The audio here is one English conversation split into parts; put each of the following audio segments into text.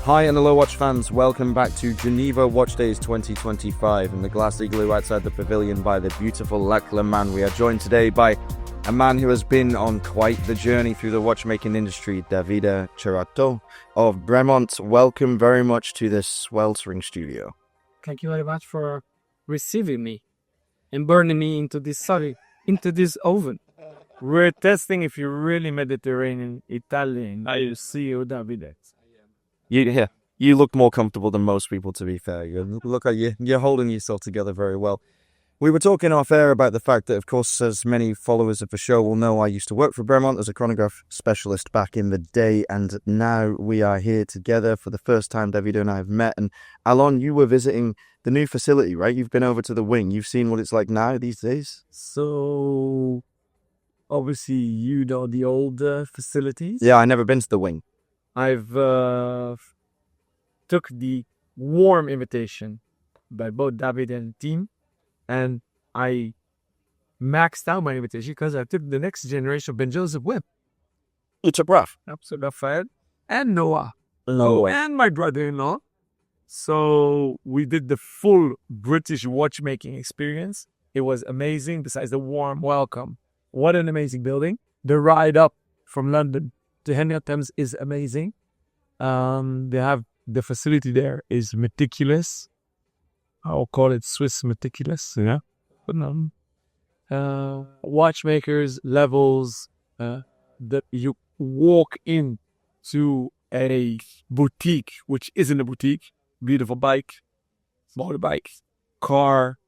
Hi and hello watch fans, welcome back to Geneva Watch Days 2025 in the glass igloo outside the pavilion by the beautiful Lac Léman. We are joined today by a man who has been on quite the journey through the watchmaking industry, Davide Cerrato of Bremont. Welcome very much to this sweltering studio. Thank you very much for receiving me and burning me into this oven. We're testing if you're really Mediterranean Italian. I see you, Davide. You look more comfortable than most people, to be fair. You look like you're holding yourself together very well. We were talking off air about the fact that, of course, as many followers of the show will know, I used to work for Bremont as a chronograph specialist back in the day, and now we are here together for the first time. Davide and I have met, and Alon, you were visiting the new facility, right? You've been over to the wing. You've seen what it's like now these days? So, obviously, you know the old facilities. Yeah, I've never been to the wing. I've took the warm invitation by both David and the team, and I maxed out my invitation because I took the next generation of Ben Joseph with. It's a rough. Absolutely, Raphael and Noah. No. And my brother-in-law. So we did the full British watchmaking experience. It was amazing. Besides the warm welcome, what an amazing building! The ride up from London to Henry Thames is amazing. They have the facility there is meticulous. I'll call it Swiss meticulous. Yeah, but watchmakers levels that you walk in to a boutique, which isn't a boutique. Beautiful bike, motorbike, car,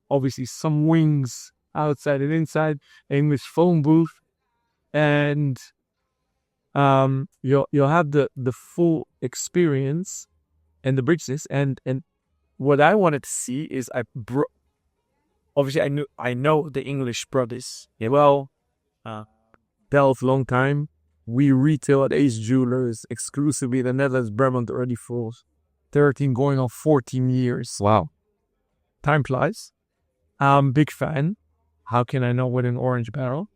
obviously some wings outside and inside, English phone booth, and you'll have the full experience and the richness. And what I wanted to see is obviously I know the English brought this well. Delft long time. We retail at Ace Jewelers exclusively in the Netherlands, Bremont already for 13 going on 14 years. Wow. Time flies. I'm big fan. How can I know with an orange barrel?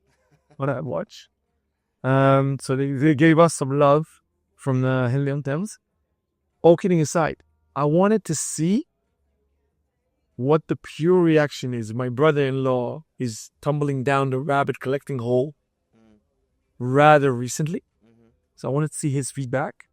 What I watch. So they gave us some love from the Henley Thames. All kidding aside, I wanted to see what the pure reaction is. My brother-in-law is tumbling down the rabbit collecting hole rather recently. So I wanted to see his feedback.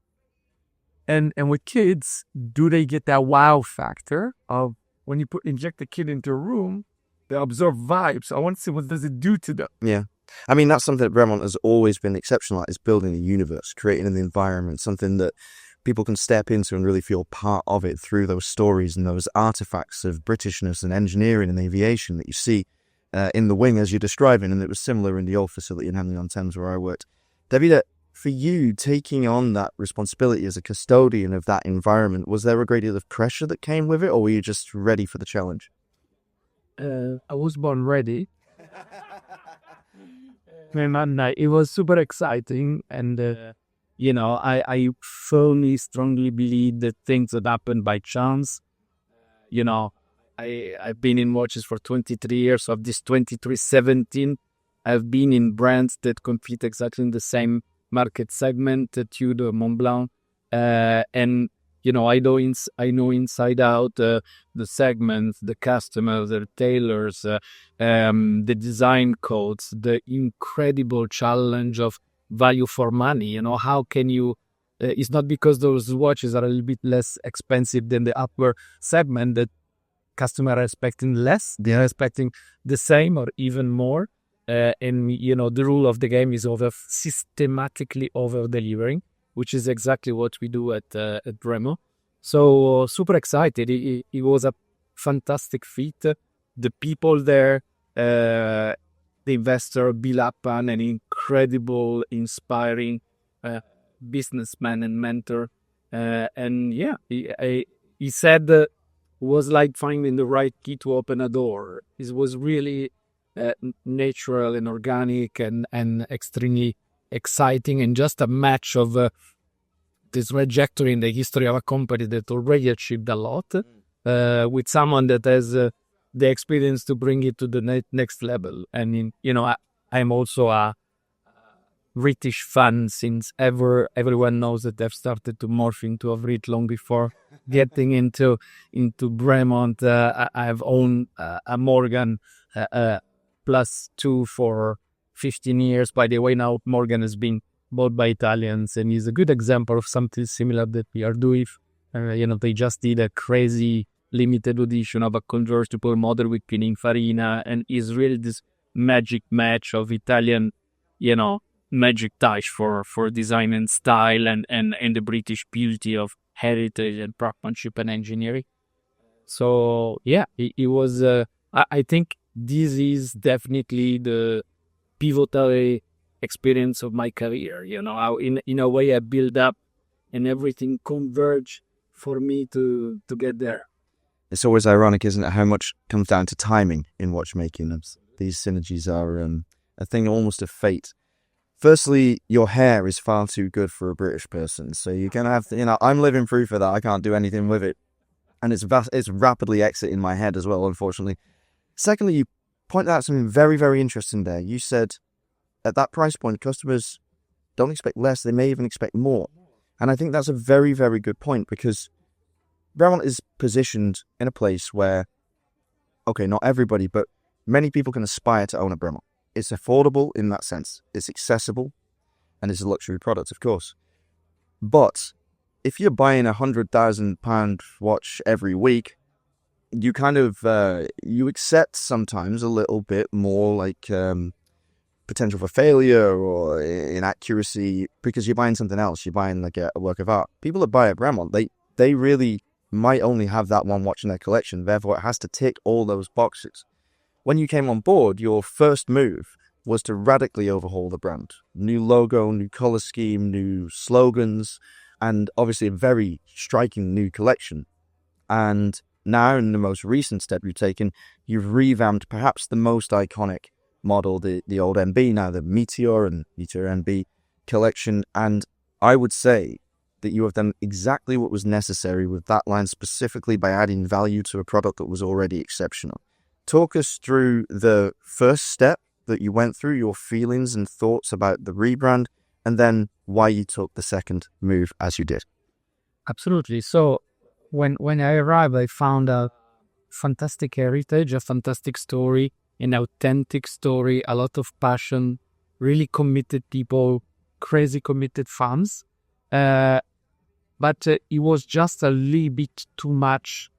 And with kids, do they get that wow factor of when you inject the kid into a room, they absorb vibes. I want to see what does it do to them. Yeah. I mean, that's something that Bremont has always been exceptional at, is building a universe, creating an environment, something that people can step into and really feel part of it through those stories and those artifacts of Britishness and engineering and aviation that you see in the wing as you're describing. And it was similar in the old facility in Henley-on-Thames where I worked. Davide, for you, taking on that responsibility as a custodian of that environment, was there a great deal of pressure that came with it, or were you just ready for the challenge? I was born ready. And it was super exciting. And, I firmly, strongly believe that things that happen by chance. I've been in watches for 23 years. Of this 17, I've been in brands that compete exactly in the same market segment, Tudor, Montblanc, and I know inside out the segments, the customers, the retailers, the design codes, the incredible challenge of value for money. How can you? It's not because those watches are a little bit less expensive than the upper segment that customers are expecting less. They are expecting the same or even more. And the rule of the game is systematically over delivering, which is exactly what we do at Bremont. So super excited. It was a fantastic feat. The people there, the investor Bill Appan, an incredible, inspiring businessman and mentor. He said it was like finding the right key to open a door. It was really natural and organic and extremely exciting, and just a match of this trajectory in the history of a company that already achieved a lot with someone that has the experience to bring it to the next level. And I'm also a British fan since ever. Everyone knows that they've started to morph into a Brit long before getting into Bremont. I've owned a Morgan +2 for 15 years. By the way, now Morgan has been bought by Italians and is a good example of something similar that we are doing. They just did a crazy limited edition of a convertible model with Pininfarina, and is really this magic match of Italian, magic touch for design and style, and the British beauty of heritage and craftsmanship and engineering. So yeah, it was. I think this is definitely the pivotal experience of my career. How in a way I build up and everything converge for me to get there. It's always ironic, isn't it, how much comes down to timing in watchmaking. These synergies are a thing almost of fate. Firstly, your hair is far too good for a British person, so you're going to have to, I'm living proof of that. I can't do anything with it. And it's rapidly exiting my head as well, unfortunately. Secondly, you pointed out something very, very interesting there. You said at that price point, customers don't expect less, they may even expect more. And I think that's a very, very good point, because Bremont is positioned in a place where, okay, not everybody, but many people can aspire to own a Bremont. It's affordable in that sense. It's accessible, and it's a luxury product, of course. But if you're buying £100,000 watch every week, you kind of, you accept sometimes a little bit more like potential for failure or inaccuracy, because you're buying something else. You're buying like a work of art. People that buy a Bremont, they really might only have that one watch in their collection. Therefore, it has to tick all those boxes. When you came on board, your first move was to radically overhaul the brand. New logo, new color scheme, new slogans, and obviously a very striking new collection. And now, in the most recent step you've taken, you've revamped perhaps the most iconic model, the old MB, now the Meteor and Meteor MB collection. And I would say that you have done exactly what was necessary with that line, specifically by adding value to a product that was already exceptional. Talk us through the first step that you went through, your feelings and thoughts about the rebrand, and then why you took the second move as you did. Absolutely. So when I arrived, I found a fantastic heritage, a fantastic story, an authentic story, a lot of passion, really committed people, crazy committed fans. But it was just a little bit too much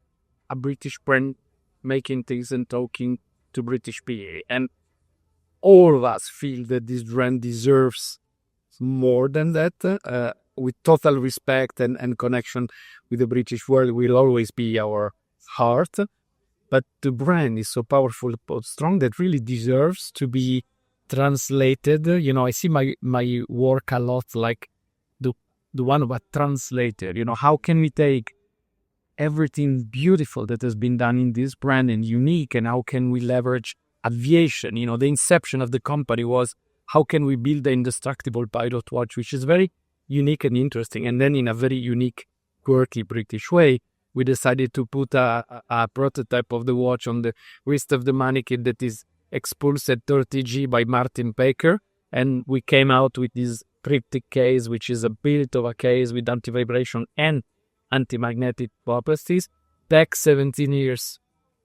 a British brand making things and talking to British PA. And all of us feel that this brand deserves more than that. With total respect and connection with the British world will always be our heart. But the brand is so powerful, strong, that really deserves to be translated. I see my work a lot like the one of a translator. How can we take everything beautiful that has been done in this brand and unique, and how can we leverage aviation? The inception of the company was, how can we build the indestructible pilot watch, which is very unique and interesting. And then in a very unique, quirky British way, we decided to put a prototype of the watch on the wrist of the mannequin that is Expulsed 30G by Martin Baker. And we came out with this cryptic case, which is a build of a case with anti-vibration and anti-magnetic properties. Back 17 years,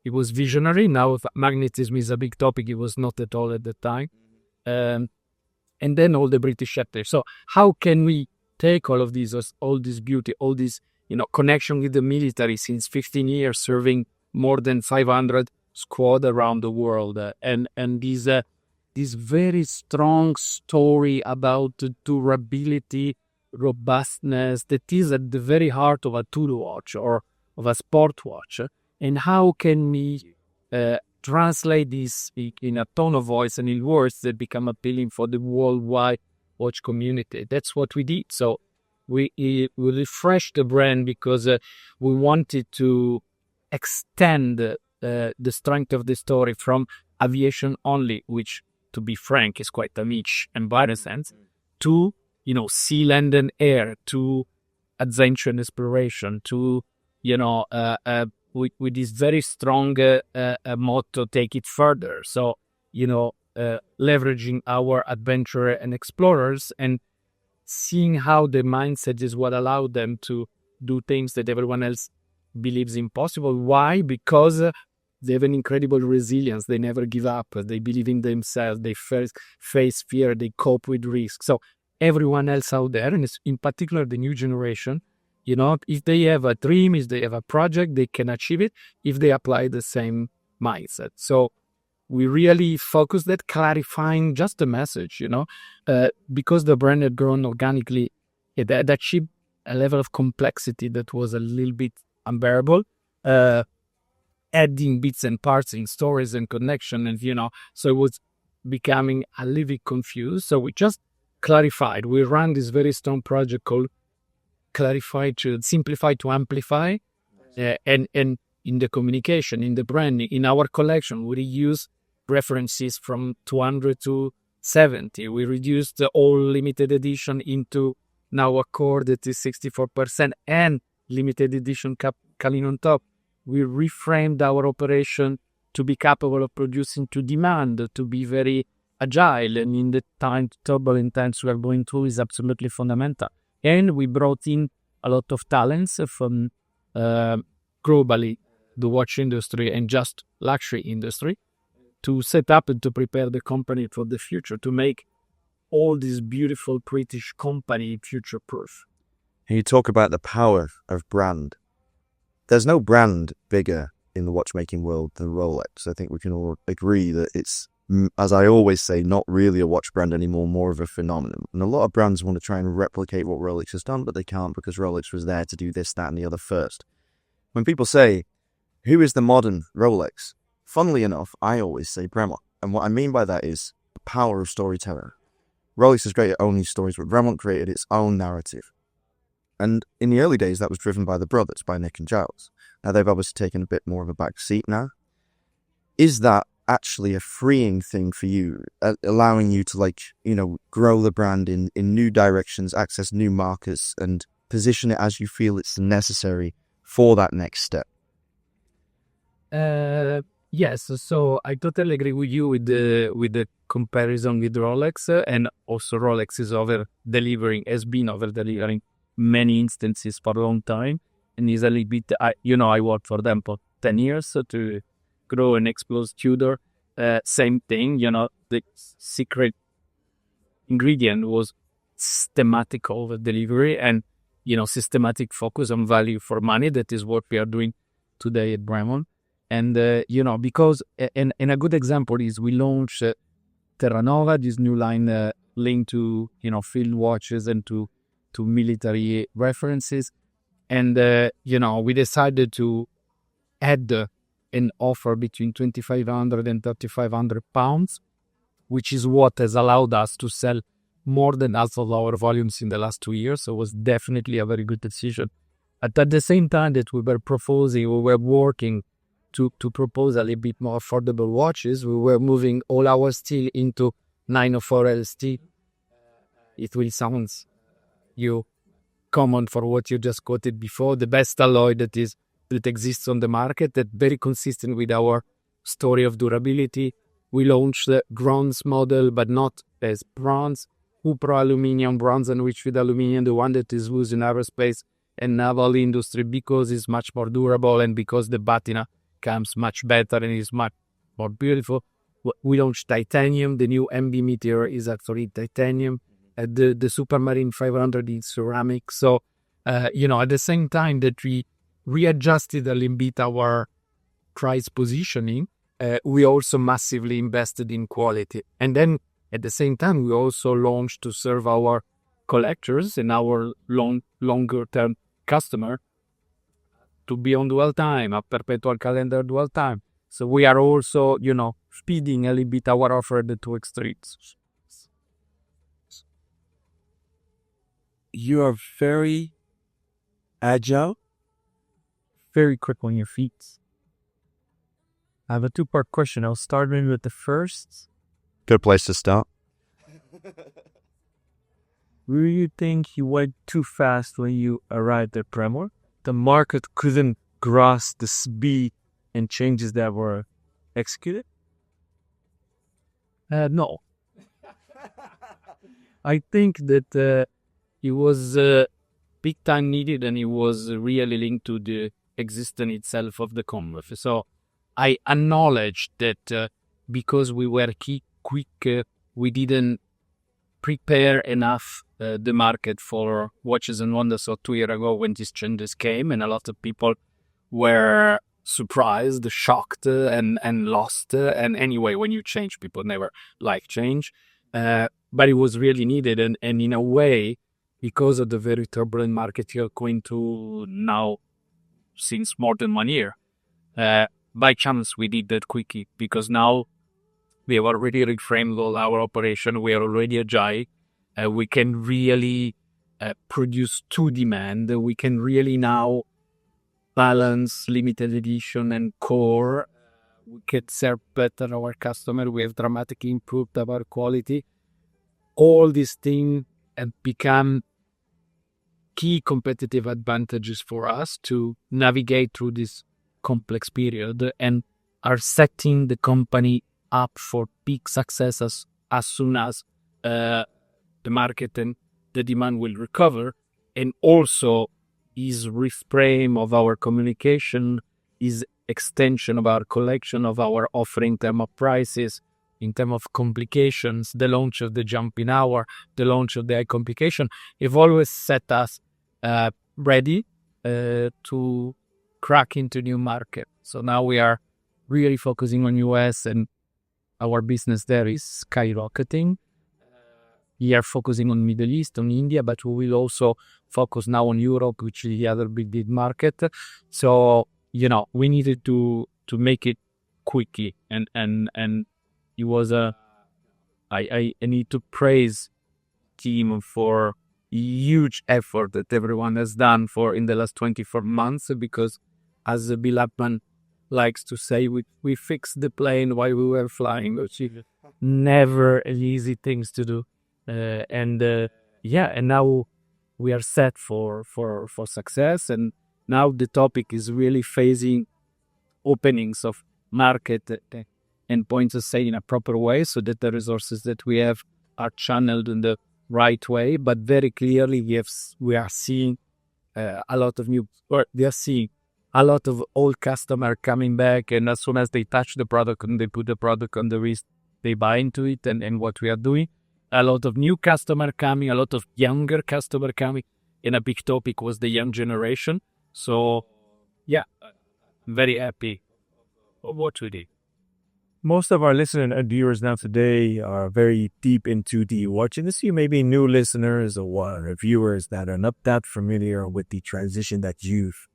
it was visionary. Now magnetism is a big topic. It was not at all at the time. And then all the British chapter. So how can we take all of these, all this beauty, all this, connection with the military since 15 years, serving more than 500 squad around the world, and this very strong story about durability, robustness that is at the very heart of a tool watch or of a sport watch. And how can we translate this in a tone of voice and in words that become appealing for the worldwide watch community? That's what we did. So we refreshed the brand because we wanted to extend the strength of the story from aviation only, which, to be frank, is quite a niche environment, to sea, land, and air, to adventure and exploration, to with this very strong motto, take it further. So leveraging our adventurer and explorers and seeing how the mindset is what allowed them to do things that everyone else believes impossible. Why? Because they have an incredible resilience. They never give up. They believe in themselves. They face fear. They cope with risk. So everyone else out there, and in particular the new generation, if they have a dream, if they have a project, they can achieve it if they apply the same mindset. So we really focused at clarifying just the message, because the brand had grown organically, it had achieved a level of complexity that was a little bit unbearable, adding bits and parts in stories and connection, and so it was becoming a little bit confused. So we just clarified. We ran this very strong project called Clarify, to simplify, to amplify, and in the communication, in the branding, in our collection, we reuse references from 200 to 70. We reduced the all limited edition into now a core that is 64% and limited edition Calin on top. We reframed our operation to be capable of producing to demand, to be very agile, and in the turbulent times we are going through is absolutely fundamental. And we brought in a lot of talents from globally, the watch industry and just luxury industry, to set up and to prepare the company for the future, to make all this beautiful British company future-proof. And you talk about the power of brand. There's no brand bigger in the watchmaking world than Rolex. I think we can all agree that it's, as I always say, not really a watch brand anymore, more of a phenomenon. And a lot of brands want to try and replicate what Rolex has done, but they can't because Rolex was there to do this, that, and the other first. When people say, who is the modern Rolex? Funnily enough, I always say Bremont. And what I mean by that is the power of storytelling. Rolex is great at owning stories, but Bremont created its own narrative. And in the early days, that was driven by the brothers, by Nick and Giles. Now, they've obviously taken a bit more of a back seat now. Is that actually a freeing thing for you, allowing you to, grow the brand in new directions, access new markets, and position it as you feel it's necessary for that next step? Yes, so I totally agree with you with the comparison with Rolex, and also Rolex has been over delivering many instances for a long time, and is a little bit. I worked for them for 10 years to grow and explode Tudor. Same thing, the secret ingredient was systematic over delivery and systematic focus on value for money. That is what we are doing today at Bremont. And, because, and a good example is we launched Terra Nova, this new line linked to, field watches and to military references. And, we decided to add an offer between 2,500 and 3,500 pounds, which is what has allowed us to sell more than half of our volumes in the last 2 years. So it was definitely a very good decision. At the same time that we were working to propose a little bit more affordable watches, we were moving all our steel into 904 LST. It will sound common for what you just quoted before, the best alloy that exists on the market, that very consistent with our story of durability. We launched the bronze model, but not as bronze, Cupra aluminum, bronze enriched with aluminum, the one that is used in aerospace and naval industry because it's much more durable and because the patina comes much better and is much more beautiful. We launched titanium. The new MB Meteor is actually titanium. The Supermarine 500 is ceramic. So, at the same time that we readjusted a little bit our price positioning, we also massively invested in quality. And then at the same time, we also launched to serve our collectors and our longer term customer to be on dual time, a perpetual calendar dual time. So we are also, speeding a little bit our offer at the two extremes. You are very agile, very quick on your feet. I have a two-part question. I'll start maybe with the first. Good place to start. Do you think you went too fast when you arrived at Bremont? The market couldn't grasp the speed and changes that were executed? No. I think that it was big time needed, and it was really linked to the existence itself of the Commonwealth. So I acknowledge that because we were quick, we didn't prepare enough the market for watches and wonders. So 2 years ago when these changes came, and a lot of people were surprised, shocked, and lost. And anyway, when you change, people never like change. But it was really needed. And in a way, because of the very turbulent market you're going to now since more than 1 year, by chance we did that quickly, because now we have already reframed all our operation. We are already agile. We can really produce to demand. We can really now balance limited edition and core. We can serve better our customer. We have dramatically improved our quality. All these things have become key competitive advantages for us to navigate through this complex period, and are setting the company up for big success as soon as the market and the demand will recover. And also is reframe of our communication, is extension of our collection, of our offering in terms of prices, in terms of complications, the launch of the jumping hour, the launch of the high complication, have always set us ready to crack into new market. So now we are really focusing on US, and our business there is skyrocketing. We are focusing on Middle East, on India, but we will also focus now on Europe, which is the other big market. So, we needed to make it quickly. And it was I need to praise team for huge effort that everyone has done in the last 24 months, because as Bill Upman likes to say, we fixed the plane while we were flying, which is never an easy things to do. And now we are set for success. And now the topic is really phasing openings of market and points of sale in a proper way, so that the resources that we have are channeled in the right way. But very clearly, we are seeing a lot of they are seeing a lot of old customer coming back, and as soon as they touch the product and they put the product on the wrist, they buy into it and what we are doing. A lot of new customer coming, a lot of younger customer coming, and a big topic was the young generation. So, I'm very happy of what we did. Most of our listeners and viewers now today are very deep into the watch industry. Maybe new listeners or viewers that are not that familiar with the transition that you've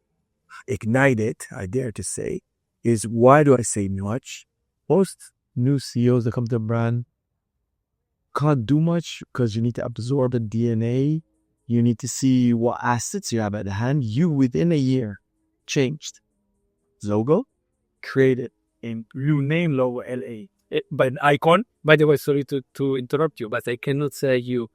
ignited, I dare to say, is why do I say much? Most new CEOs that come to a brand can't do much because you need to absorb the DNA. You need to see what assets you have at hand. You, within a year, changed. Logo, created a new name logo, LA. But an icon, by the way, sorry to interrupt you, but I cannot say you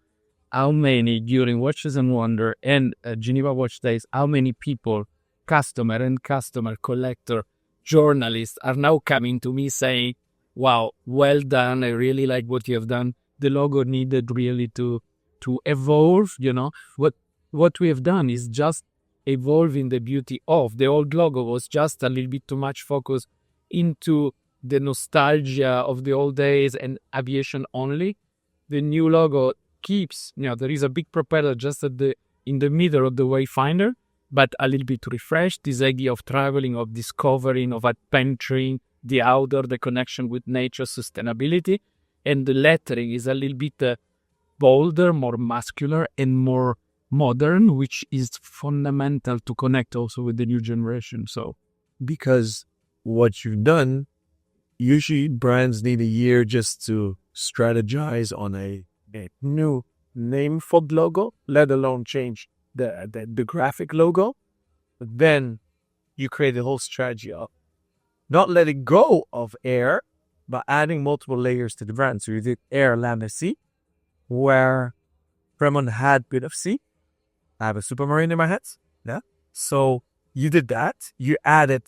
how many during Watches and Wonder and Geneva Watch Days, how many people, customer, collector, journalists are now coming to me saying, wow, well done. I really like what you have done. The logo needed really to evolve. What we have done is just evolving the beauty of the old logo. Was just a little bit too much focus into the nostalgia of the old days and aviation only. The new logo keeps, there is a big propeller just in the middle of the Wayfinder, but a little bit refreshed. This idea of traveling, of discovering, of adventuring, the outdoor, the connection with nature, sustainability. And the lettering is a little bit bolder, more muscular, and more modern, which is fundamental to connect also with the new generation. So, because what you've done, usually brands need a year just to strategize on a new name for the logo, let alone change the graphic logo. But then you create a whole strategy of not letting go of air, but adding multiple layers to the brand. So you did air, land, and sea, where Bremont had a bit of sea. I have a Supermarine in my head. Yeah. So you did that. You added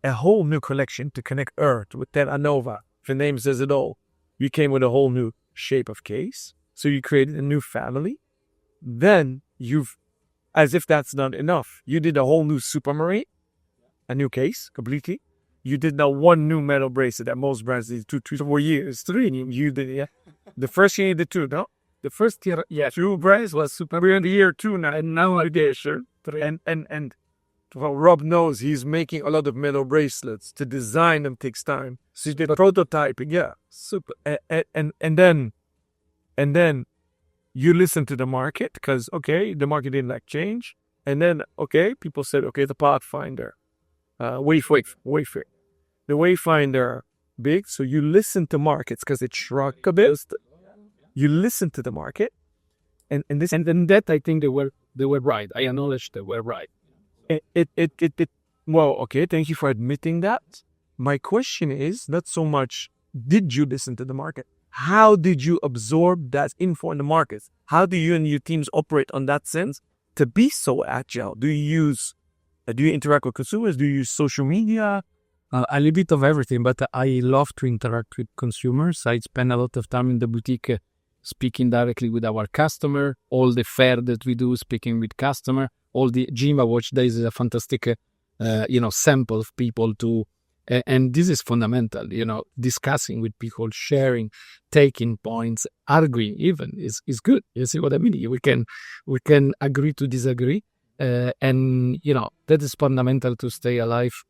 a whole new collection to connect Earth with Terra Nova. The name says it all. You came with a whole new shape of case. So you created a new family. Then as if that's not enough, you did a whole new Supermarine, a new case completely. You did now one new metal bracelet that most brands did 2, 3, 4 years. 3. You did, yeah. The first year you did 2, no? The first year, 2 brands was super. We're in the year 2 now. And now I did, sure. 3. And well, Rob knows he's making a lot of metal bracelets. To design them takes time. So you did prototyping, yeah. Super. And then you listen to the market because, okay, the market didn't like change. And then, okay, people said, okay, the Pathfinder. Wayfair. The Wayfinder, big. So you listen to markets because it shrunk a bit. You listen to the market. And then that, I think they were right. I acknowledge they were right. Well, okay, thank you for admitting that. My question is not so much, did you listen to the market? How did you absorb that info in the market? How do you and your teams operate on that sense to be so agile? Do you interact with consumers? Do you use social media? A little bit of everything, but I love to interact with consumers. I spend a lot of time in the boutique speaking directly with our customer. All the fair that we do, speaking with customer. All the Geneva Watch Days is a fantastic, sample of people to, and this is fundamental. Discussing with people, sharing, taking points, arguing even is good. You see what I mean? We can agree to disagree, and that is fundamental to stay alive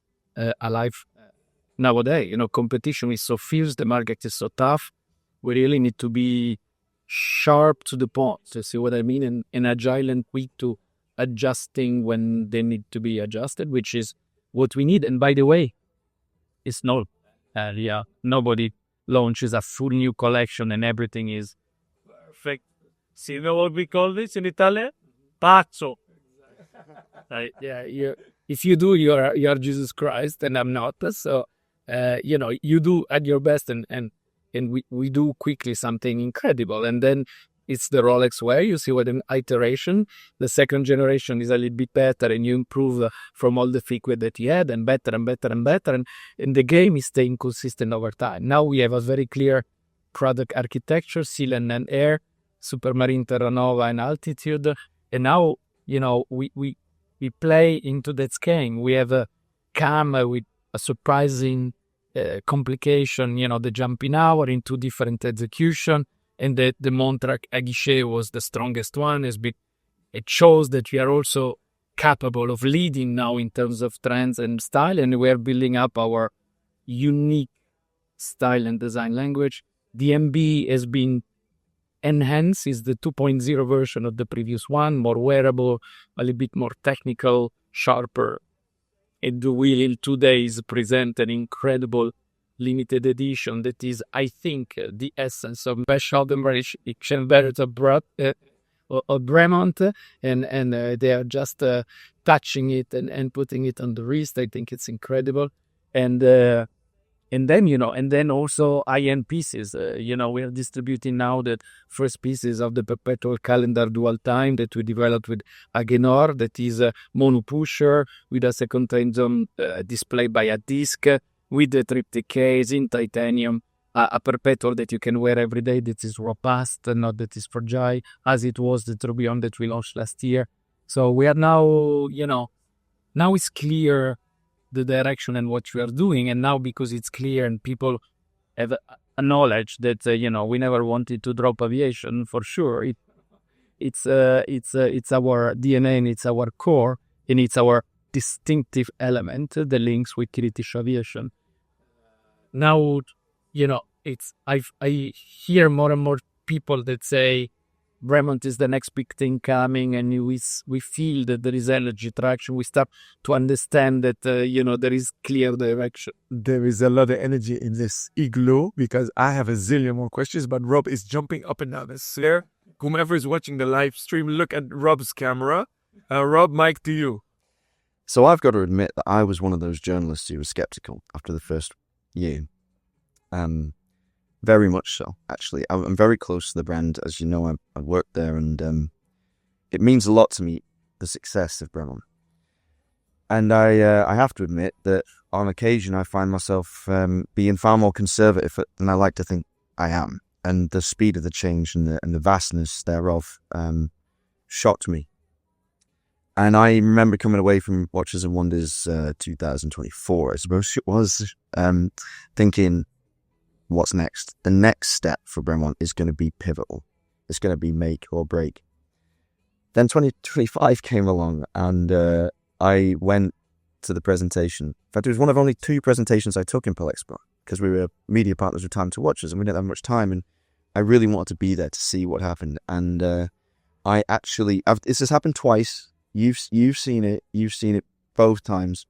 nowadays. Competition is so fierce, the market is so tough. We really need to be sharp to the point. You see what I mean? And agile and quick to adjusting when they need to be adjusted, which is what we need. And by the way, it's not, nobody launches a full new collection and everything is perfect. See, you know what we call this in Italian? Pazzo. If you do, you're Jesus Christ, and I'm not. So, you do at your best, and we do quickly something incredible, and then it's the Rolex way. You see what an iteration. The second generation is a little bit better, and you improve from all the frequency that you had, and better and better and better, and the game is staying consistent over time. Now we have a very clear product architecture: Seal and Air, Supermarine, Terra Nova, and Altitude, and now we play into that game. We have a CAM with a surprising complication, the jumping hour in 2 different execution, and the Montrac Aguichet was the strongest one. It shows that we are also capable of leading now in terms of trends and style, and we are building up our unique style and design language. The MB has been enhanced, is the 2.0 version of the previous one, more wearable, a little bit more technical, sharper. It will in 2 days present an incredible limited edition that is, I think, the essence of special edition barrels of Bremont, and they are just touching it and putting it on the wrist. I think it's incredible, and then also high-end pieces. We are distributing now the first pieces of the perpetual calendar dual time that we developed with Agenor, that is a mono pusher with a second time zone displayed by a disc, with the triptych case in titanium, a perpetual that you can wear every day, that is robust, not that is fragile, as it was the Tourbillon that we launched last year. So we are now, now it's clear the direction and what we are doing, and now because it's clear and people have a knowledge that we never wanted to drop aviation for sure. It's our DNA and it's our core and it's our distinctive element, the links with British aviation. Now, I hear more and more people that say Bremont is the next big thing coming, and we feel that there is energy traction. We start to understand that there is clear direction. There is a lot of energy in this igloo, because I have a zillion more questions, but Rob is jumping up and down. There, whomever is watching the live stream, look at Rob's camera. Rob, mic to you. So I've got to admit that I was one of those journalists who was skeptical after the first year. Very much so, actually. I'm very close to the brand. As you know, I worked there, and it means a lot to me, the success of Bremont. And I have to admit that on occasion I find myself being far more conservative than I like to think I am. And the speed of the change and the vastness thereof shocked me. And I remember coming away from Watches and Wonders 2024, I suppose it was, thinking, what's next? The next step for Bremont is going to be pivotal. It's going to be make or break. Then 2025 came along, and I went to the presentation. In fact, it was one of only 2 presentations I took in Palexpo, because we were media partners with Time to Watches, and we didn't have much time, and I really wanted to be there to see what happened. And this has happened twice. You've seen it. You've seen it both times.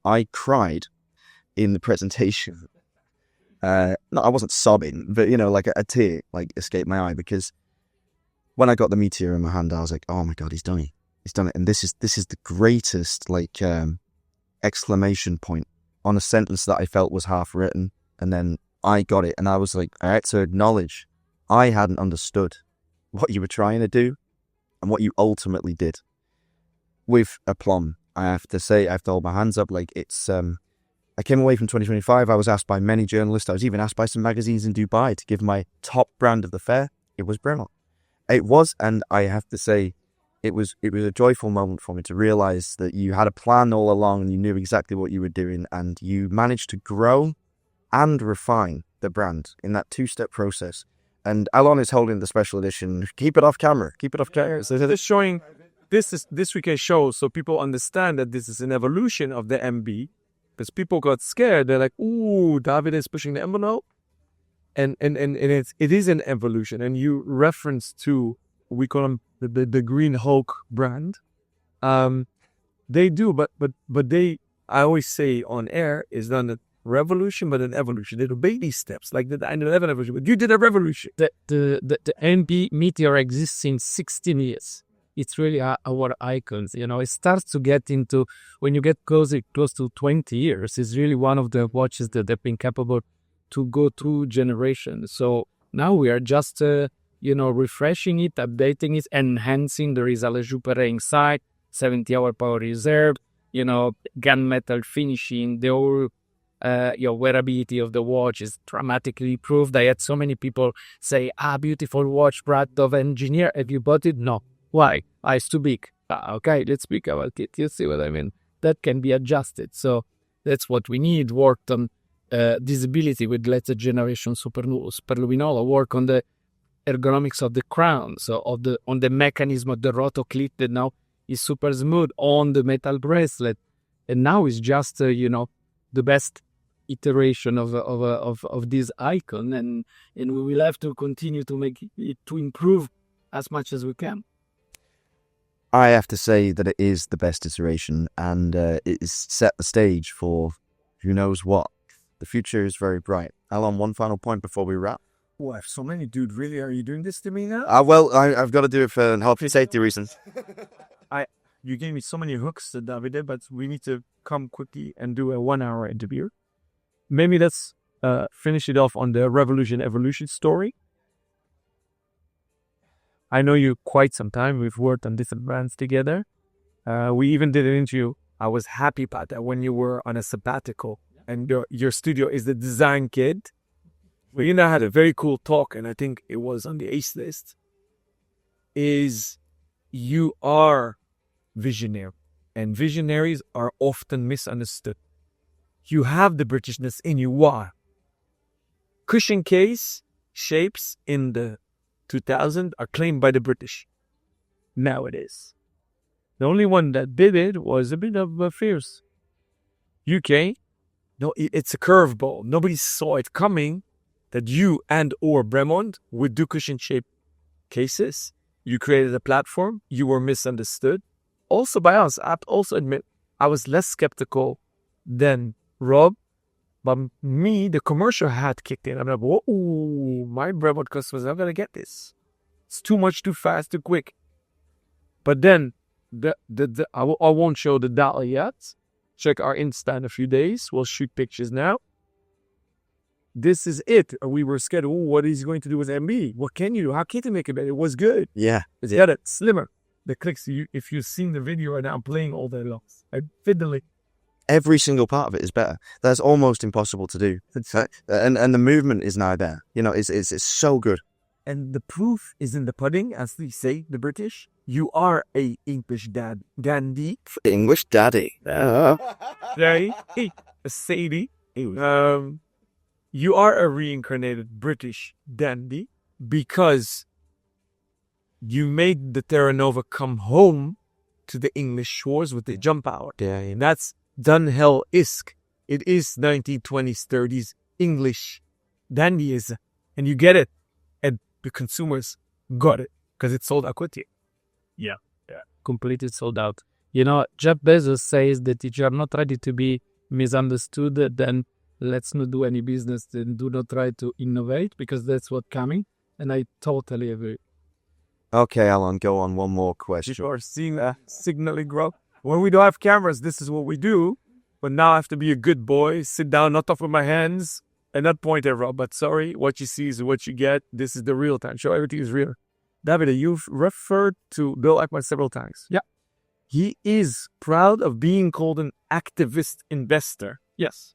I cried in the presentation. No, I wasn't sobbing, but like a tear escaped my eye, because when I got the Meteor in my hand, I was like, "Oh my God, he's done it! He's done it!" And this is the greatest exclamation point on a sentence that I felt was half written, and then I got it, and I was like, I had to acknowledge I hadn't understood what you were trying to do and what you ultimately did. With aplomb, I have to say, I have to hold my hands up. I came away from 2025. I was asked by many journalists. I was even asked by some magazines in Dubai to give my top brand of the fair. It was Bremont. It was, and I have to say, it was a joyful moment for me to realize that you had a plan all along and you knew exactly what you were doing, and you managed to grow and refine the brand in that 2-step process. And Alon is holding the special edition. Keep it off camera. Keep it off camera. So this showing this we can show so people understand that this is an evolution of the MB. Because people got scared. They're like, "Ooh, Davide is pushing the envelope," and it is an evolution. And you reference to, we call them the Green Hulk brand. They do, but they, I always say on air, is not a revolution but an evolution. Little baby steps, like the 9/11 evolution. But you did a revolution. The NB Meteor exists since 16 years. It's really our icons. It starts to get into, when you get close to 20 years, it's really one of the watches that have been capable to go through generations. So now we are just, refreshing it, updating it, enhancing. There is a Le Jouperet inside, 70-hour power reserve, gunmetal finishing, the whole wearability of the watch is dramatically improved. I had so many people say, beautiful watch, product of engineer. Have you bought it? No. Why? It's too big. Okay, let's speak about it. You see what I mean? That can be adjusted. So that's what we need. Worked on visibility with latest generation Superluminola. Work on the ergonomics of the crown. So on the mechanism of the roto clip that now is super smooth on the metal bracelet. And now it's just, the best iteration of this icon. And we will have to continue to make it to improve as much as we can. I have to say that it is the best iteration, and it is set the stage for who knows what. The future is very bright. Alon, one final point before we wrap. Oh, I have so many, dude. Really? Are you doing this to me now? Well, I've got to do it for health and safety reasons. You gave me so many hooks, Davide, but we need to come quickly and do a 1-hour interview. Maybe let's finish it off on the Revolution Evolution story. I know you quite some time. We've worked on different brands together. We even did an interview. I was happy about that when you were on a sabbatical and your studio is the design kid. We had a very cool talk, and I think it was on the ACE list. Is you are visionary, and visionaries are often misunderstood. You have the Britishness in you. Why? Cushion case shapes in the 2000 are claimed by the British. Now it is. The only one that did it was a bit of a fierce. UK, no, it's a curveball. Nobody saw it coming that you and or Bremont would do cushion-shaped cases. You created a platform. You were misunderstood. Also by us. I also admit I was less skeptical than Rob. But me, the commercial hat kicked in. I'm like, whoa, my Bremont customers are not going to get this. It's too much, too fast, too quick. But then, I won't show the dial yet. Check our Insta in a few days. We'll shoot pictures now. This is it. We were scared. Oh, what is he going to do with MB? What can you do? How can you make it better? It was good. Yeah. It's better, slimmer. The clicks, if you've seen the video right now, I'm playing all day long. I'm fiddling. every single part of it is better. That's almost impossible to do. And the movement is now there. You know, it's so good. And the proof is in the pudding, as they say, the British. You are a English dandy. English daddy. Right? A Sadie. You are a reincarnated British dandy because you made the Terra Nova come home to the English shores with the jump out. Yeah. And that's Dunhill-esque. It is 1920s, 30s English dandyism. And you get it. And the consumers got it because it's sold out quickly. Yeah. Completely sold out. You know, Jeff Bezos says that if you are not ready to be misunderstood, then let's not do any business and do not try to innovate because that's what's coming. And I totally agree. Okay, Alan, go on. One more question. You are seeing that signaling growth. When we don't have cameras, this is what we do. But now I have to be a good boy, sit down, not talk with my hands, and not point at Rob. But sorry, what you see is what you get. This is the real time show. Everything is real. Davide, you've referred to Bill Ackman several times. Yeah. He is proud of being called an activist investor. Yes.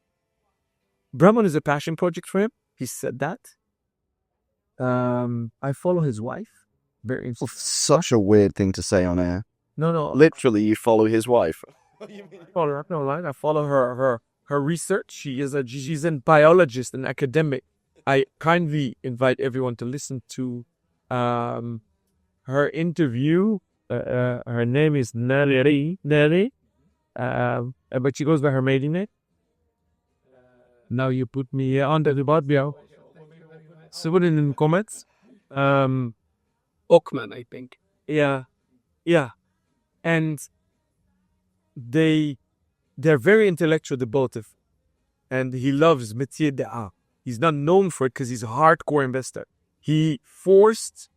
Bremont is a passion project for him. He said that. I follow his wife. Very interesting. Such a weird thing to say on air. No. Literally, you follow his wife. Follow her. No line. I follow her research. She's a biologist and academic. I kindly invite everyone to listen to her interview. Her name is Neri, but she goes by her maiden name. Now you put me under the spot, Biao. So put it in the comments. Ockman, I think. Yeah. And they're very intellectual, the both of. And he loves métier d'art. He's not known for it because he's a hardcore investor. He forced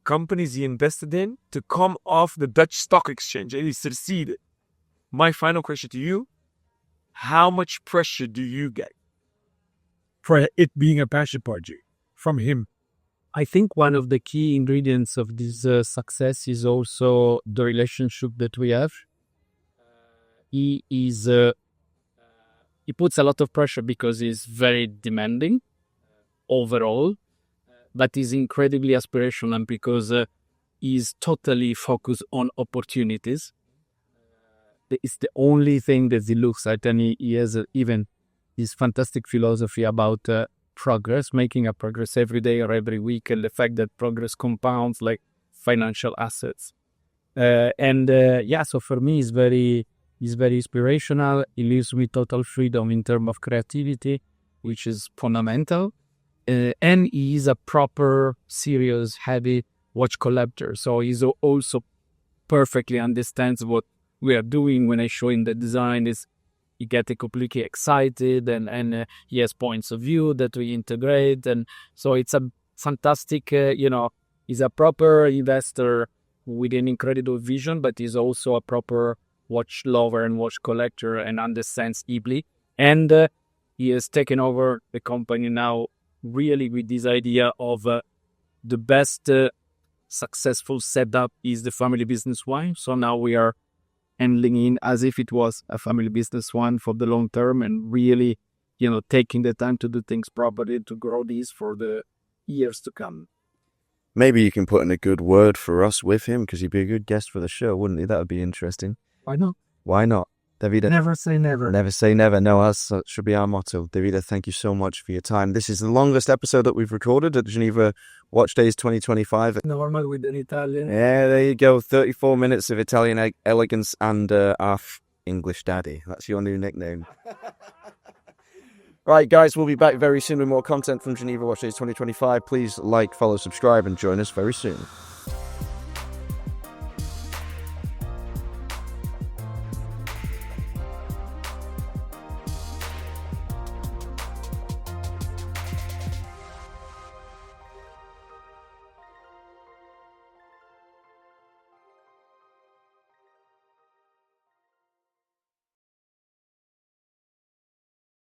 companies he invested in to come off the Dutch stock exchange, and he succeeded. My final question to you: how much pressure do you get for it being a passion project from him? I think one of the key ingredients of this success is also the relationship that we have. He puts a lot of pressure because he's very demanding overall, but he's incredibly aspirational because he's totally focused on opportunities. It's the only thing that he looks at, and he has even his fantastic philosophy about progress, making a progress every day or every week, and the fact that progress compounds like financial assets. So for me, he's very inspirational. He leaves me total freedom in terms of creativity, which is fundamental. And he is a proper, serious, heavy watch collector. So he's also perfectly understands what we are doing. When I show him the design, he gets completely excited, and he has points of view that we integrate. And so it's a fantastic, he's a proper investor with an incredible vision, but he's also a proper watch lover and watch collector and understands deeply. And he has taken over the company now really with this idea of the best successful setup is the family business one. So now we are handling in as if it was a family business one for the long term, and really, taking the time to do things properly to grow these for the years to come. Maybe you can put in a good word for us with him, because he'd be a good guest for the show, wouldn't he? That would be interesting. Why not? Why not? Davide? Never say never. Never say never. No, that should be our motto. Davide, thank you so much for your time. This is the longest episode that we've recorded at Geneva Watch Days 2025. Normal with an Italian. Yeah, there you go. 34 minutes of Italian elegance and our English daddy. That's your new nickname. Right, guys, we'll be back very soon with more content from Geneva Watch Days 2025. Please like, follow, subscribe, and join us very soon.